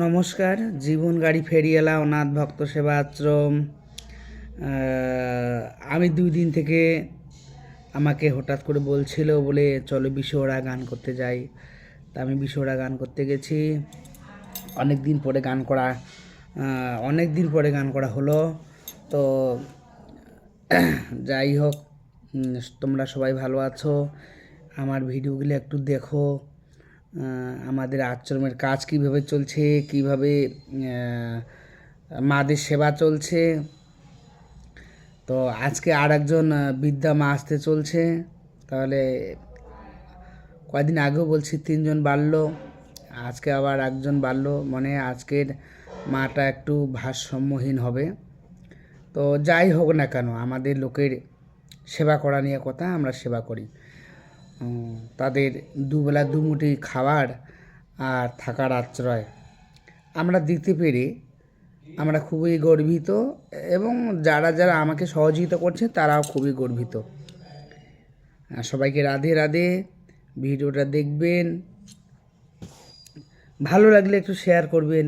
নমস্কার। জীবন গাড়ি ফেরিওয়ালা অনাথ ভক্ত সেবা আশ্রম। আমি 2 দিন থেকে আমাকে হঠাৎ করে বলছিল বলে চলো বিশ্বরা গান করতে যাই। তা আমি বিশ্বরা গান করতে গেছি। অনেক দিন পরে গান করা হলো। তো যাই হোক, তোমরা সবাই ভালো আছো। আমার ভিডিওগুলো একটু দেখো। আমাদের আশ্রমের কাজ কিভাবে চলছে, কিভাবে মাদের সেবা চলছে। তো আজকে আর একজন বৃদ্ধা মা আসতে চলছে। তাহলে কয়েকদিন আগেও বলছি 3জন বাড়লো, আজকে আবার একজন বাড়লো। মানে আজকের মাটা একটু ভারসাম্যহীন হবে। তো যাই হোক না কেন, আমাদের লোকের সেবা করা নিয়ে কথা, আমরা সেবা করি। তাদের দুবেলা দুমুঠি খাবার আর থাকার আশ্রয় আমরা দিতে পেরে আমরা খুবই গর্বিত, এবং যারা যারা আমাকে সহযোগিতা করছে তারাও খুবই গর্বিত। সবাইকে রাধে রাধে। ভিডিওটা দেখবেন, ভালো লাগলে একটু শেয়ার করবেন।